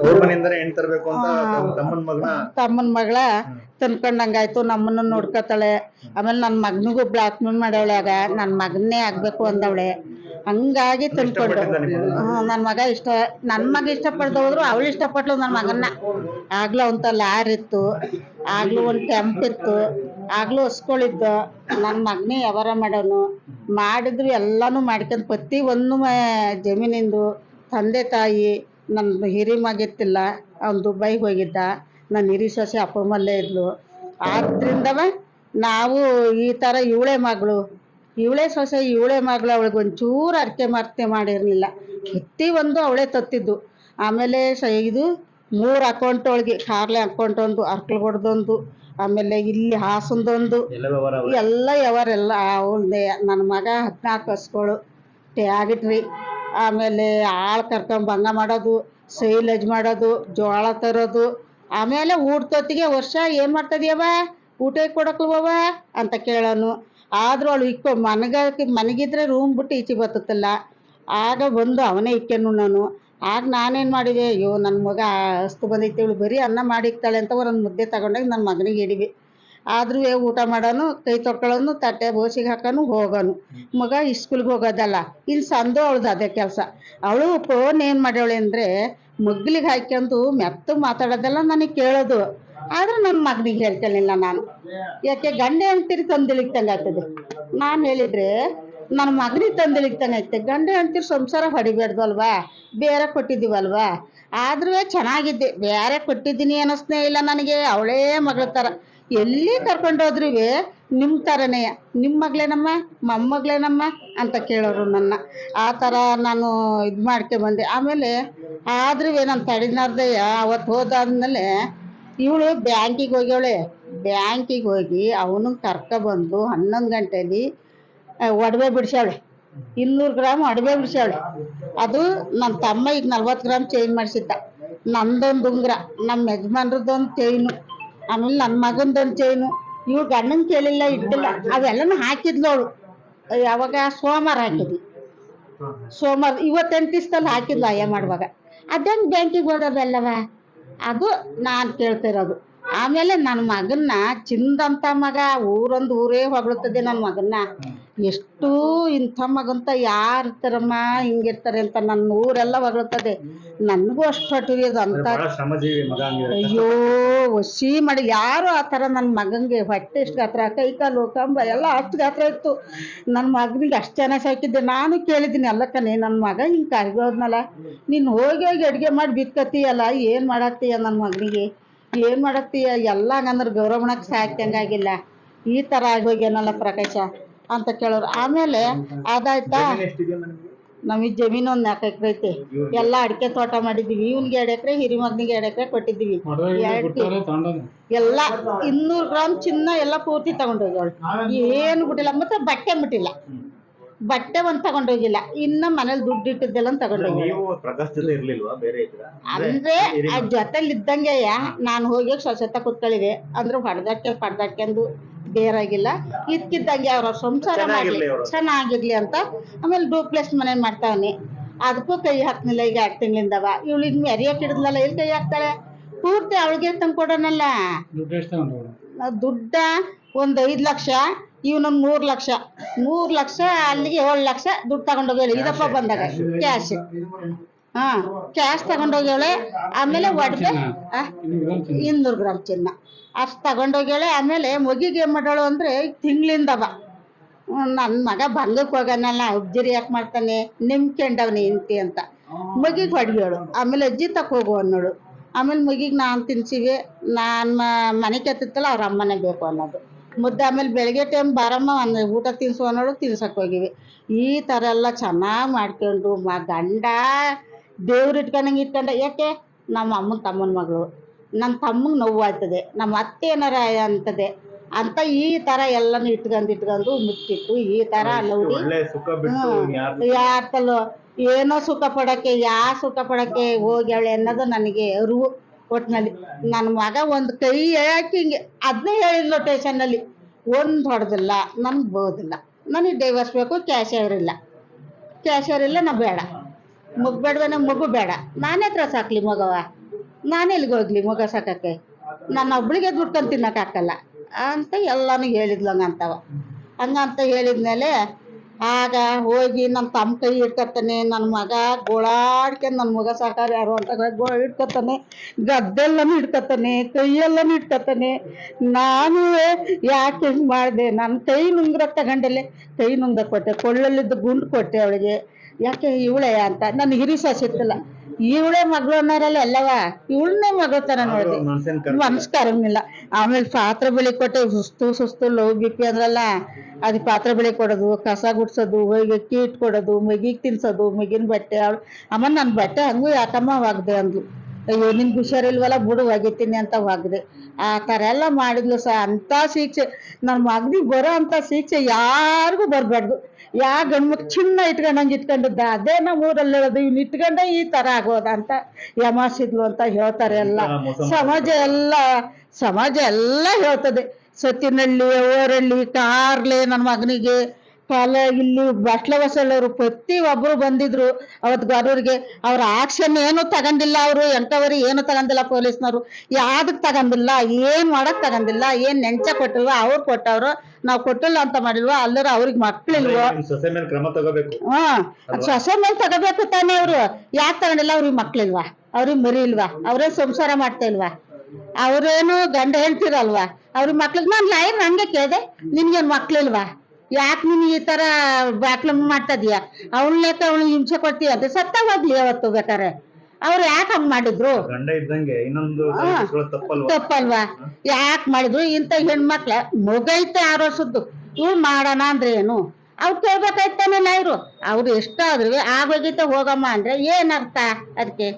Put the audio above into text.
ಅವ್ರ ಮನೆಯಿಂದನೇ ಹೆಣ್ ತರ್ಬೇಕು ಅಂತ ತಮ್ಮನ ಮಗನ ತಮ್ಮನ ಮಗಳ ತಂದ್ಕೊಂಡಂಗಾಯ್ತು. ನಮ್ಮನ್ನ ನೋಡ್ಕೊತಾಳೆ. ಆಮೇಲೆ ನನ್ನ ಮಗನಿಗೂ ಬ್ಲಾಕ್ ಮೇಲ್ ಮಾಡವಳೆ. ಆಗ ನನ್ನ ಮಗನ್ನೇ ಆಗ್ಬೇಕು ಅಂದವಳೆ. ಹಂಗಾಗಿ ತಂದ್ಕೊಂಡು ನನ್ನ ಮಗ ಇಷ್ಟಪಡ್ದ ಹೋದ್ರು ಅವಳು ಇಷ್ಟಪಟ್ಲು ನನ್ನ ಮಗನ್ನ. ಆಗ್ಲೂ ಅವಂತ ಲಾರ್ ಇತ್ತು, ಆಗ್ಲೂ ಒಂದು ಟೆಂಪ್ ಇತ್ತು, ಆಗ್ಲೂ ಹಸ್ಗಳಿದ್ದು. ನನ್ನ ಮಗನೇ ವ್ಯವಹಾರ ಮಾಡೋನು. ಮಾಡಿದ್ವಿ ಎಲ್ಲಾನು ಮಾಡ್ಕೊಂಡ್ ಪ್ರತಿ ಒಂದು ಜಮೀನಿಂದು ತಂದೆ ತಾಯಿ. ನನ್ನ ಹಿರಿ ಮಗಿತ್ತಿಲ್ಲ, ಅವ್ನು ದುಬೈಗೆ ಹೋಗಿದ್ದ. ನನ್ನ ಹಿರಿ ಸೊಸೆ ಅಪ್ಪಮ್ಮಲ್ಲೇ ಇದ್ಲು. ಆದ್ರಿಂದವ ನಾವು ಈ ಥರ ಇವಳೇ ಸೊಸೆ ಇವಳೇ ಮಗಳು. ಅವಳಿಗೆ ಒಂಚೂರು ಅರ್ಕೆ ಮರ್ತೆ ಮಾಡಿರಲಿಲ್ಲ. ಪ್ರತಿ ಒಂದು ಅವಳೇ ತತ್ತಿದ್ದು. ಆಮೇಲೆ ಇದು 3 ಅಕೌಂಟ್ ಒಳಗೆ ಕಾರ್ಲೆ ಅಕೌಂಟ್ ಒಂದು, ಅರ್ಕಲ್ಗೊಡ್ದೊಂದು, ಆಮೇಲೆ ಇಲ್ಲಿ ಹಾಸನದೊಂದು, ಎಲ್ಲ ವ್ಯವಹಾರ ಅವಳದೇ. ನನ್ನ ಮಗ 14 ಹಸುಗಳು ಟ್ಯಾಗಿಟ್ರಿ. ಆಮೇಲೆ ಆಳು ಕರ್ಕೊಂಡ್ ಭಂಗ ಮಾಡೋದು, ಸೈಲೇಜ್ ಮಾಡೋದು, ಜೋಳ ತರೋದು. ಆಮೇಲೆ ಊಟದೊತ್ತಿಗೆ ವರ್ಷ ಏನು ಮಾಡ್ತದೀಯವ, ಊಟ ಕೊಡಕ್ಲವ ಅಂತ ಕೇಳೋನು. ಆದರೂ ಅವಳು ಇಕ್ಕೋ ಮನಗಿದ್ರೆ ರೂಮ್ ಬಿಟ್ಟು ಈಚೆ ಬರ್ತಲ್ಲ. ಆಗ ಬಂದು ಅವನೇ ಇಕ್ಕೆನು ನಾನು. ಆಗ ನಾನೇನು ಮಾಡಿದೆ, ಅಯ್ಯೋ ನನ್ನ ಮಗ ಅಸ್ತು ಬಂದೈತೆ, ಇವಳು ಬರೀ ಅನ್ನ ಮಾಡಿಕ್ತಾಳೆ ಅಂತ ಒಂದು ಮುದ್ದೆ ತಗೊಂಡೋಗಿ ನನ್ನ ಮಗನಿಗೆ ಹಿಡಿವಿ. ಆದ್ರೂ ಊಟ ಮಾಡೋನು, ಕೈ ತೊಳ್ಕೊಳ್ಳೋನು, ತಟ್ಟೆ ಬೋಸಿಗೆ ಹಾಕೋನು, ಹೋಗೋನು. ಮಗ ಸ್ಕೂಲ್ಗೆ ಹೋಗೋದಲ್ಲ. ಇನ್ನು ಸಂದು ಅವಳ್ದು ಅದೇ ಕೆಲಸ. ಅವಳು ಫೋನ್ ಏನು ಮಾಡ್ಯವಳೆ ಅಂದರೆ, ಮಗ್ಲಿಗೆ ಹಾಕ್ಯಂದು ಮೆತ್ತಗೆ ಮಾತಾಡೋದೆಲ್ಲ ನನಗೆ ಕೇಳೋದು. ಆದ್ರೆ ನನ್ನ ಮಗನಿಗೆ ಹೇಳ್ಕೊಳ್ಳಿಲ್ಲ ನಾನು. ಯಾಕೆ ಗಂಡ ಹೆಂಡ್ತಿರಿ ತಂದಿಳಿಕ್ತಂಗೆ ಆಗ್ತದೆ. ನಾನು ಹೇಳಿದ್ರೆ ನನ್ನ ಮಗನಿಗೆ ತಂದಿಳಿಕ್ತಂಗೆ ಐತೆ. ಗಂಡ ಹೆಂಡ್ತಿರು ಸಂಸಾರ ಹೊಡಿಬೇಡ್ದಲ್ವಾ, ಬೇರೆ ಕೊಟ್ಟಿದ್ದೀವಲ್ವಾ. ಆದ್ರೂ ಚೆನ್ನಾಗಿದ್ದೆ. ಬೇರೆ ಕೊಟ್ಟಿದ್ದೀನಿ ಅನ್ನಿಸ್ನೇ ಇಲ್ಲ ನನಗೆ. ಅವಳೇ ಮಗಳ ಥರ. ಎಲ್ಲಿ ಕರ್ಕೊಂಡೋದ್ರೂ ನಿಮ್ಮ ಥರನೇ, ನಿಮ್ಮ ಮಗಳೇನಮ್ಮ, ಮೊಮ್ಮಗಳೇನಮ್ಮ ಅಂತ ಕೇಳೋರು ನನ್ನ. ಆ ಥರ ನಾನು ಇದು ಮಾಡ್ಕೊಂಬಂದೆ. ಆಮೇಲೆ ಆದ್ರೂ ನಾನು ತಡಿನಾರ್ದಯ್ಯ ಅವತ್ತು ಹೋದಾದ್ಮೇಲೆ ಇವಳು ಬ್ಯಾಂಕಿಗೆ ಹೋಗ್ಯವಳೆ. ಬ್ಯಾಂಕಿಗೆ ಹೋಗಿ ಅವನು ಕರ್ಕೊಬಂದು 11 ಗಂಟೆಲಿ ಒಡವೆ ಬಿಡಿಸ್ಯಾವಳೆ. 200 ಗ್ರಾಮ್ ಒಡವೆ ಬಿಡಿಸ್ಯಾವಳೆ. ಅದು ನನ್ನ ತಮ್ಮ ಈಗ 40 ಗ್ರಾಮ್ ಚೇಂಜ್ ಮಾಡಿಸಿದ್ದ. ನಂದೊಂದು ಉಂಗುರ, ನಮ್ಮ ಯಜಮಾನ್ರದ್ದೊಂದು ಚೈನು, ಆಮೇಲೆ ನನ್ನ ಮಗಂದೊಂದು ಚೈನು. ಇವ್ಳು ಗಂಡನ ಕೇಳಿಲ್ಲ, ಇಟ್ಟಿಲ್ಲ. ಅವೆಲ್ಲನೂ ಹಾಕಿದ್ಲು ಅವಳು. ಯಾವಾಗ ಸೋಮವಾರ ಹಾಕಿದ್ವಿ. ಸೋಮವಾರ 28 ದಿವಸದಲ್ಲಿ ಹಾಕಿದ್ಲು ಅಯ್ಯ ಮಾಡುವಾಗ. ಅದಂಗೆ ಬ್ಯಾಂಕಿಗೆ ಹೋಗೋದಲ್ಲವ, ಅದು ನಾನು ಕೇಳ್ತಿರೋದು. ಆಮೇಲೆ ನನ್ನ ಮಗನ್ನ ಚಿಂದಂತ ಮಗ, ಊರೊಂದು ಊರೇ ಹೊಗಳುತ್ತದೆ ನನ್ನ ಮಗನ್ನ. ಎಷ್ಟು ಇಂಥ ಮಗಂತ ಯಾರು ಇರ್ತಾರಮ್ಮ, ಹಿಂಗಿರ್ತಾರೆ ಅಂತ ನನ್ನ ಊರೆಲ್ಲ ಹೊಗಳುತ್ತದೆ. ನನಗೂ ಅಷ್ಟು ಹೊಟ್ಟಿರೋದು ಅಂತ. ಅಯ್ಯೋ ವಸಿ ಮಾಡಿ ಯಾರು ಆ ಥರ ನನ್ನ ಮಗನಿಗೆ ಹೊಟ್ಟೆ ಎಷ್ಟು ಗಾತ್ರ, ಕೈ ಕಾಲು ಕಂಬ ಎಲ್ಲ ಅಷ್ಟು ಗಾತ್ರ ಇತ್ತು. ನನ್ನ ಮಗನಿಗೆ ಅಷ್ಟು ಚೆನ್ನಾಗಿ ಸಾಕಿದ್ದೆ. ನಾನು ಕೇಳಿದ್ದೀನಿ, ಅಲ್ಲಕ್ಕನೇ ನನ್ನ ಮಗ ಹಿಂಗೆ ಕರ್ಗೋದ್ನಲ್ಲ, ನೀನು ಹೋಗಿ ಅಡುಗೆ ಮಾಡಿ ಬಿತ್ಕತ್ತೀಯಲ್ಲ, ಏನು ಮಾಡತ್ತೀಯ ನನ್ನ ಮಗನಿಗೆ, ಏನು ಮಾಡತ್ತೀಯ, ಎಲ್ಲ ಹಂಗಂದ್ರೆ ಗೌರವಣಕ್ಕೆ ಸಾಕ್ತಂಗಾಗಿಲ್ಲ, ಈ ಥರ ಆಗೋಗ್ಯಾನಲ್ಲ ಪ್ರಕಾಶ ಅಂತ ಕೇಳೋರು. ಆಮೇಲೆ ಅದಾಯ್ತಾ, ನಮಗೆ ಜಮೀನು ಒಂದು 4 ಎಕರೆ ಐತೆ. ಎಲ್ಲ ಅಡಿಕೆ ತೋಟ ಮಾಡಿದ್ದೀವಿ. ಇವನಿಗೆ 2 ಎಕರೆ, ಹಿರಿ ಮಗನಿಗೆ 2 ಎಕರೆ ಕೊಟ್ಟಿದ್ದೀವಿ. ಎಲ್ಲ 200 ಗ್ರಾಮ್ ಚಿನ್ನ ಎಲ್ಲ ಪೂರ್ತಿ ತಗೊಂಡೋಗ್ಯಾವಳು. ಏನು ಬಿಟ್ಟಿಲ್ಲ. ಮತ್ತೆ ಬಟ್ಟೆ ಬಿಟ್ಟಿಲ್ಲ, ಬಟ್ಟೆ ಒಂದು ತಗೊಂಡೋಗಿಲ್ಲ. ಇನ್ನು ಮನೇಲಿ ದುಡ್ಡು ಇಟ್ಟಿದ್ದೆಲ್ಲ ತಗೊಂಡೋಗಿ. ಅಂದ್ರೆ ಆ ಜೊತೆಲಿ ಇದ್ದಂಗೆ ನಾನು ಹೋಗಿ ಸ್ವಚ್ಛತೆ ಕೂತ್ಕೊಳ್ಳಿದೆ ಅಂದ್ರೆ ಪಡ್ದಾಕ್ಯಂದು ಬೇರಾಗಿಲ್ಲ. ಇದ್ಕಿದ್ದಂಗೆ ಅವ್ರ ಸಂಸಾರ ಮಾಡಲಿ ಚೆನ್ನಾಗಿರ್ಲಿ ಅಂತ. ಆಮೇಲೆ ಡೂಪ್ಲೆಕ್ಸ್ ಮನೆ ಮಾಡ್ತಾವನಿ. ಅದಕ್ಕೂ ಕೈ ಹಾಕ್ನಿಲ್ಲ. ಈಗ 2 ತಿಂಗಳಿಂದವ. ಇವಳಿಗೆ ಮೆರಿಯಕ್ಕೆ ಹಿಡಿದ್ಲಲ್ಲ, ಎಲ್ಲಿ ಕೈ ಹಾಕ್ತಾಳೆ. ಪೂರ್ತಿ ಅವಳಿಗೆ ತಂದು ಕೊಡೋಣಲ್ಲ. ದುಡ್ಡ ಒಂದು 5 ಲಕ್ಷ, ಇವನೊಂದು 3 ಲಕ್ಷ. 3 ಲಕ್ಷ ಅಲ್ಲಿಗೆ 7 ಲಕ್ಷ ದುಡ್ಡು ತಗೊಂಡೋಗ್ಯಾಳೆ ಇದಪ್ಪ ಬಂದಾಗ. ಕ್ಯಾಶ್ ಕ್ಯಾಶ್ ತಗೊಂಡೋಗ್ಯಾಳೆ. ಆಮೇಲೆ ಒಡವೆ 200 ಗ್ರಾಮ್ ಚಿನ್ನ ಅಷ್ಟು ತಗೊಂಡೋಗ್ಯಾಳೆ. ಆಮೇಲೆ ಮಗಿಗೆ ಏನು ಮಾಡೋಳು ಅಂದರೆ, ತಿಂಗಳಿಂದವ ನನ್ನ ಮಗ ಭಂಗಕ್ಕೆ ಹೋಗೋನಲ್ಲ, ಉಜ್ಜರಿ ಯಾಕೆ ಮಾಡ್ತಾನೆ, ನಿಮ್ಕೊಂಡವನಿ ಇಂತಿ ಅಂತ ಮಗಿಗೆ ಹೊಡ್ಯೋಳು. ಆಮೇಲೆ ಅಜ್ಜಿ ತಕ್ಕ ಹೋಗು ಅನ್ನೋಳು. ಆಮೇಲೆ ಮಗಿಗೆ ನಾನು ತಿನ್ಸಿವಿ. ನಾನು ಮನೆ ಕೆತ್ತಿತ್ತಲ್ಲ, ಅವ್ರ ಅಮ್ಮನೇ ಬೇಕು ಅನ್ನೋದು ಮುದ್ದೆ. ಆಮೇಲೆ ಬೆಳಗ್ಗೆ ಟೈಮ್ ಬಾರಮ್ಮ ಊಟ ತಿನ್ಸು ಅನ್ನೋಳು, ತಿನ್ಸಕ್ಕೆ ಹೋಗಿವಿ. ಈ ಥರ ಎಲ್ಲ ಚೆನ್ನಾಗಿ ಮಾಡ್ಕೊಂಡು ಗಂಡ ದೇವ್ರು ಇಟ್ಕೊಂಡಂಗೆ ಇಟ್ಕೊಂಡ. ಯಾಕೆ ನಮ್ಮ ಅಮ್ಮನ ತಮ್ಮನ ಮಗಳು, ನನ್ನ ತಮ್ಮಗೆ ನೋವು ಆಗ್ತದೆ, ನಮ್ಮ ಅತ್ತೆ ಏನಾರ ಅಂತದೆ ಅಂತ ಈ ಥರ ಎಲ್ಲನೂ ಇಟ್ಕೊಂಡು ಮುಚ್ಚಿಟ್ಟು ಈ ಥರ ನೋಡಿ ಯಾರ್ತಲ್ಲೋ ಏನೋ ಸುಖ ಪಡೋಕ್ಕೆ, ಸುಖ ಪಡೋಕ್ಕೆ ಹೋಗ್ಯಾಳೆ ಅನ್ನೋದು ನನಗೆ ಅರಿವು. ಒಟ್ಟಿನಲ್ಲಿ ನನ್ನ ಮಗ ಒಂದು ಕೈ ಹಾಕಿ ಹಿಂಗೆ ಅದನ್ನೇ ಹೇಳಿದ್ಲು ಸ್ಟೇಷನ್ನಲ್ಲಿ, ಒಂದು ಹೊಡೆದಿಲ್ಲ, ನನ್ಗೆ ಬೋದಿಲ್ಲ, ನನಗೆ ಡೈವರ್ಸ್ ಬೇಕು, ಕ್ಯಾಶಿಯರ್ ಇಲ್ಲ ನಾ ಬೇಡ, ಮಗು ಬೇಡವೇ, ಮಗು ಬೇಡ, ನಾನೇ ಹತ್ರ ಸಾಕ್ಲಿ ಮಗವ, ನಾನು ಎಲ್ಲಿಗೆ ಹೋಗ್ಲಿ ಮಗ ಸಾಕಕ್ಕೆ, ನನ್ನ ಒಬ್ಳಿಗೆ ದುಡ್ಕೊಂಡು ತಿನ್ನಕ್ಕಾಗಲ್ಲ ಅಂತ ಎಲ್ಲಾನು ಹೇಳಿದ್ಲು ಹಂಗಂತವ. ಹಂಗಂತ ಹೇಳಿದ್ಮೇಲೆ ಆಗ ಹೋಗಿ ನಮ್ಮ ತಮ್ಮ ಕೈ ಹಿಡ್ಕೊತಾನೆ, ನನ್ನ ಮಗ ಗೋಳಾಡ್ಕೊಂಡು, ನನ್ನ ಮಗ ಸಾಕಾರ ಯಾರು ಅಂತ ಹಿಡ್ಕೊತಾನೆ, ಗದ್ದೆಲ್ಲನೂ ಹಿಡ್ಕೊತಾನೆ, ಕೈಯೆಲ್ಲನೂ ಹಿಡ್ಕೊತಾನೆ. ನಾನು ಯಾಕೆ ಹಿಂಗೆ ಮಾಡಿದೆ, ನನ್ನ ಕೈ ನುಂಗ್ರ ತಗೊಂಡಲೆ ಕೈ ನುಂಗ್ದ ಕೊಟ್ಟೆ, ಕೊಳ್ಳಲ್ಲಿದ್ದ ಗುಂಡು ಕೊಟ್ಟೆ ಅವಳಿಗೆ. ಯಾಕೆ ಇವಳೆ ಅಂತ ನನ್ನ ಹಿರಿ ಸಸಿತ್ತಲ್ಲ, ಇವಳೆ ಮಗಳು ಅನ್ನೋರಲ್ಲ ಎಲ್ಲವ, ಇವಳನ್ನೇ ಮಗಳ ತರ ನೋಡಿದೆ, ಮನಸ್ಕಾರನಿಲ್ಲ. ಆಮೇಲೆ ಪಾತ್ರೆ ಬೆಳಿ ಕೊಟ್ಟೆ, ಸುಸ್ತು ಲವ್ ಬಿ ಪಿ ಅಂದ್ರಲ್ಲ, ಅದಕ್ಕೆ ಪಾತ್ರೆ ಬೆಳಿ ಕೊಡೋದು, ಕಸ ಗುಡ್ಸೋದು, ಹೋಗಿ ಅಕ್ಕಿ ಇಟ್ಕೊಡೋದು, ಮಗಿಗೆ ತಿನ್ಸೋದು, ಮಗಿನ ಬಟ್ಟೆ. ಅವಳು ಅಮ್ಮ ನನ್ನ ಬಟ್ಟೆ ಹಂಗೂ ಯಾಕಮ್ಮ ಒಗ್ದೆ ಅಂದ್ಲು. ಅಯ್ಯೋ ನಿನ್ಗೆ ಹುಷಾರಿಲ್ವಲ್ಲ ಬಿಡು ಒಗಿತೀನಿ ಅಂತ ಒಗ್ದೆ. ಆ ಥರ ಎಲ್ಲ ಮಾಡಿದ್ಲು ಅಂಥ ಶಿಕ್ಷೆ ನನ್ನ ಮಗನಿಗೆ ಬರೋ ಅಂಥ ಶಿಕ್ಷೆ ಯಾರಿಗೂ ಬರಬಾರ್ದು. ಗಂಡ್ಮಕ್ ಚಿನ್ನ ಇಟ್ಕೊಂಡಂಗೆ ಇಟ್ಕೊಂಡಿದ್ದ, ಅದೇ ನಮ್ಮ ಊರಲ್ಲಿ ಹೇಳೋದು, ಇವ್ನು ಇಟ್ಕೊಂಡೆ ಈ ಥರ ಆಗೋದ ಅಂತ ಯಮಾಸಿದ್ಲು ಅಂತ ಹೇಳ್ತಾರೆ ಎಲ್ಲ. ಸಮಾಜ ಎಲ್ಲ ಹೇಳ್ತದೆ. ಸತ್ತಿನಹಳ್ಳಿ, ಓರಳ್ಳಿ, ಕಾರ್ಲೆ ನನ್ನ ಮಗನಿಗೆ ಇಲ್ಲಿ ಬಟ್ಲ ಹೊಸಳ್ಳವರು ಪ್ರತಿ ಒಬ್ರು ಬಂದಿದ್ರು ಅವತ್ತು ಗರೂರಿಗೆ. ಅವ್ರ ಆಕ್ಷನ್ ಏನು ತಗೊಂಡಿಲ್ಲ, ಅವರು ಎಂಟವರಿ ಏನು ತಗೊಂಡಿಲ್ಲ, ಪೊಲೀಸ್ನವರು ಯಾವ್ದಕ್ ತಗೊಂಡಿಲ್ಲ, ಏನ್ ಮಾಡಕ್ ತಗೊಂಡಿಲ್ಲ, ಏನ್ ನೆಂಚ ಕೊಟ್ಟಿಲ್ವ, ಅವ್ರು ಕೊಟ್ಟವ್ರು, ನಾವು ಕೊಟ್ಟಿಲ್ಲ ಅಂತ ಮಾಡಿಲ್ವ, ಅಲ್ಲರ ಅವ್ರಿಗೆ ಮಕ್ಳಿಲ್ವ. ಸೊಸೆ ಮೇಲೆ ಕ್ರಮ ತಗೋಬೇಕು. ಸೊಸೆ ಮೇಲೆ ತಗೋಬೇಕು ತಾನೇ. ಅವ್ರು ಯಾಕೆ ತಗೊಂಡಿಲ್ಲ, ಅವ್ರಿಗೆ ಮಕ್ಳಿಲ್ವಾ, ಅವ್ರಿಗೆ ಮರಿ ಇಲ್ವಾ, ಅವ್ರೇನ್ ಸಂಸಾರ ಮಾಡ್ತಾ ಇಲ್ವಾ, ಅವ್ರೇನು ಗಂಡ ಹೇಳ್ತಿರಲ್ವಾ, ಅವ್ರಿಗೆ ಮಕ್ಳಿಗೆ. ನಾನು ಲೈನ್ ಹಂಗೆ ಕೇಳಿದೆ, ನಿನ್ಗೇನ್ ಮಕ್ಳಿಲ್ವಾ, ಯಾಕೆ ನೀನು ಈ ತರ ಬಾಕ್ಲ ಮಾಡ್ತಾ ಇದೀಯ, ಅವಳನ್ನೇಕ ಅವಳಿಗೆ ಹಿಂಸೆ ಕೊಡ್ತೀಯ ಅಂತ. ಸತ್ತ ಹೋಗ್ಲಿ ಅವತ್ತು ಬೇಕಾರೆ. ಅವ್ರು ಯಾಕೆ ಹಂಗ್ ಮಾಡಿದ್ರು, ಗಂಡ ಇದ್ದಂಗೆ ಇನ್ನೊಂದು ತಪ್ಪಲ್ವಾ, ಯಾಕೆ ಮಾಡಿದ್ರು? ಇಂಥ ಹೆಣ್ಮಕ್ಳ ಮಗೈತೆ 6 ವರ್ಷದ್ದು, ಇವ್ರು ಮಾಡೋಣ ಅಂದ್ರೆ ಏನು, ಅವ್ರು ಕೇಳ್ಬೇಕಾಯ್ತಾನೆ. ಇವ್ರು ಅವ್ರು ಎಷ್ಟಾದ್ರು ಆಗೋಗಿತ್ತ ಹೋಗಮ್ಮ ಅಂದ್ರೆ ಏನರ್ಥ ಅದಕ್ಕೆ?